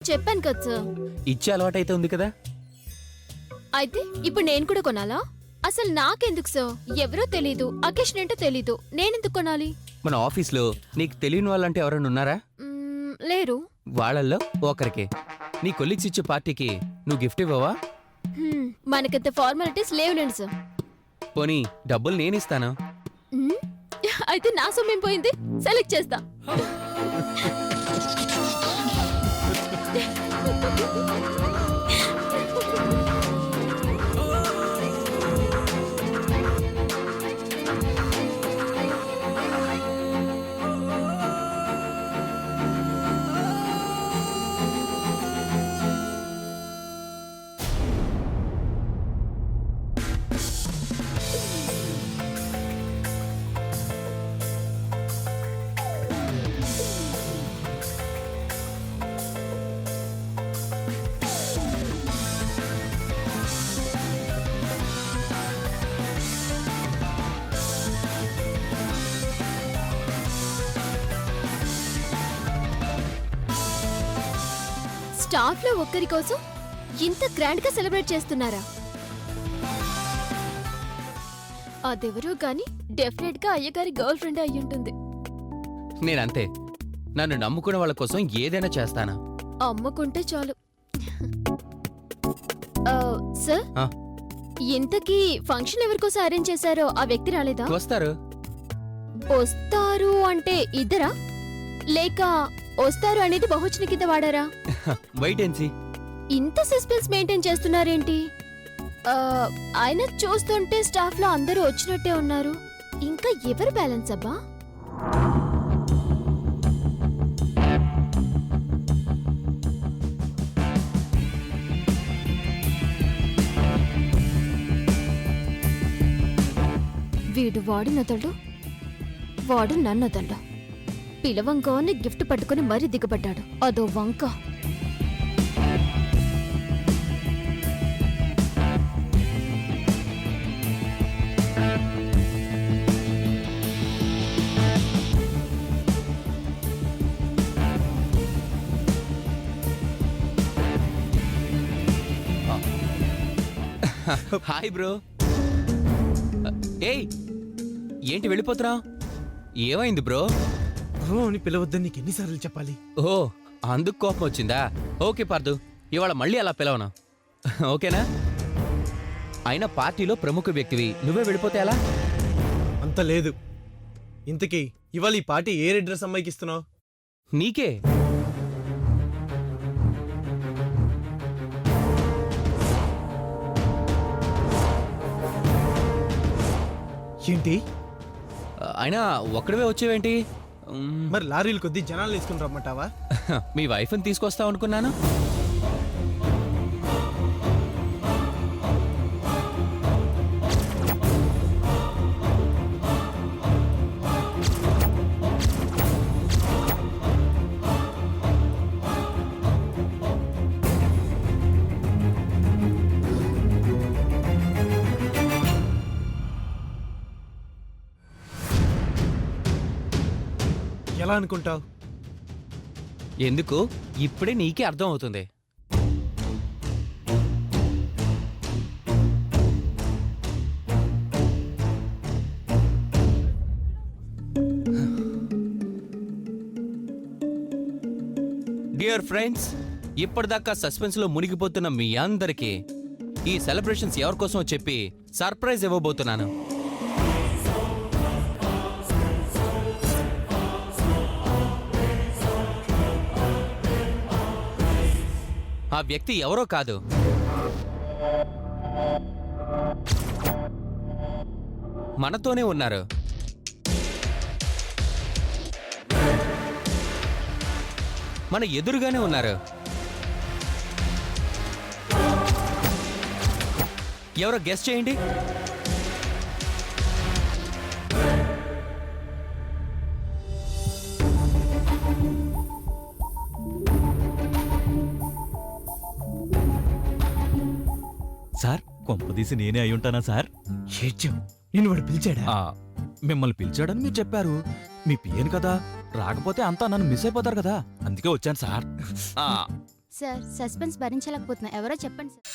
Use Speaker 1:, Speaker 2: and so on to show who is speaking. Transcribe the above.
Speaker 1: చెప్పాను కదా సార్.
Speaker 2: ఇచ్చే అలవాటైతే ఉంది కదా.
Speaker 1: అయితే ఇప్పుడు నేను కూడా కొనాలా? అసలు నాకెందుకు సార్? ఎవరో తెలీదు, అకేషన్ ఏంటో తెలీదు, నేనెందుకు కొనాలి?
Speaker 2: మన ఆఫీస్లో నీకు తెలియని వాళ్ళంటే ఎవరైనా ఉన్నారా?
Speaker 1: లేరు.
Speaker 2: వాళ్ళల్లో ఒకరికి నీ కొలీగ్స్ ఇచ్చే పార్టీకి నువ్వు గిఫ్ట్ ఇవ్వవా?
Speaker 1: మనకంత ఫార్మాలిటీస్ లేవులేండి సార్.
Speaker 2: పోనీ డబ్బులు నేనిస్తాను.
Speaker 1: అయితే నా సొమ్మేం పోయింది? సెలెక్ట్ చేస్తా. స్టాఫ్ లో ఒక్కరి కోసం ఇంత గ్రాండ్ గా సెలబ్రేట్ చేస్తున్నారా? అదెవరో గాని డెఫినెట్ గా అయ్యగారి గర్ల్ ఫ్రెండ్ అయ్యుంటుంది.
Speaker 2: నేనంతే. నన్ను నమ్ముకునే వాళ్ళ కోసం ఏదైనా చేస్తానా?
Speaker 1: అమ్ముకుంటే చాలు. సార్,
Speaker 2: ఆ.
Speaker 1: ఇంతకీ ఫంక్షన్ ఎవరికోసం అరేంజ్ చేశారో ఆ వ్యక్తి రాలేదా?
Speaker 2: వస్తారు.
Speaker 1: వస్తారు అంటే ఇద్దరా, లేక వస్తారు అనేది బహువచన కింద వాడారా?
Speaker 2: Wait and see.
Speaker 1: ఇంత సస్పెన్స్ మెయింటైన్ చేస్తున్నారేంటి? ఆయన చూస్తుంటే స్టాఫ్ లో అందరూ వచ్చినట్టే ఉన్నారు. ఇంకా ఎవరు బ్యాలెన్స్ అబ్బా? వీడు వాడినొదళ్ళు, వాడు నన్నొదళ్ళు. పిలవంగానే గిఫ్ట్ పట్టుకుని మరీ దిగబడ్డాడు. అదో వంక.
Speaker 2: Hi bro. ఏయ్, ఏంటి వెళ్ళిపోతున్నావు? ఏమైంది బ్రో?
Speaker 3: బ్రో అని పిలవద్దని నీకు ఎన్నిసార్లు చెప్పాలి?
Speaker 2: ఓ, అందుకు కోపం వచ్చిందా? ఓకే పార్దు, ఇవాళ మళ్ళీ అలా పిలవను, ఓకేనా? అయినా పార్టీలో ప్రముఖ వ్యక్తివి, నువ్వే వెళ్ళిపోతే ఎలా?
Speaker 3: అంత లేదు. ఇంతకీ ఇవాళ ఈ పార్టీ ఏ రెడ్ డ్రెస్ అమ్మాయికి ఇస్తున్నావు?
Speaker 2: నీకే.
Speaker 3: ఏంటి?
Speaker 2: అయినా ఒక్కడవే వచ్చేవేంటి?
Speaker 3: మరి లారీలు కొద్ది జనాలు వేసుకుని రమ్మంటావా?
Speaker 2: మీ వైఫ్ని తీసుకొస్తావు అనుకున్నాను.
Speaker 3: ఎలా అనుకుంటావు?
Speaker 2: ఎందుకు? ఇప్పుడే నీకే అర్థం అవుతుంది. డియర్ ఫ్రెండ్స్, ఇప్పటిదాకా సస్పెన్స్ లో మునిగిపోతున్న మీ అందరికీ ఈ సెలబ్రేషన్స్ ఎవరి కోసమో చెప్పి సర్ప్రైజ్ ఇవ్వబోతున్నాను. ఆ వ్యక్తి ఎవరో కాదు, మనతోనే ఉన్నారు. మన ఎదురుగానే ఉన్నారు. ఎవరో గెస్ చేయండి.
Speaker 4: సార్, కొంపదీసి నేనే అయి ఉంటానా సార్?
Speaker 3: ఏడ్చాం. నిన్ను వాడు పిలిచాడా?
Speaker 4: మిమ్మల్ని పిలిచాడని మీరు చెప్పారు. మీ పియను కదా, రాకపోతే అంతా నన్ను మిస్ అయిపోతారు కదా, అందుకే వచ్చాను సార్.
Speaker 5: సార్ సస్పెన్స్ భరించలేకపోతున్నా ఎవరో చెప్పండి సార్.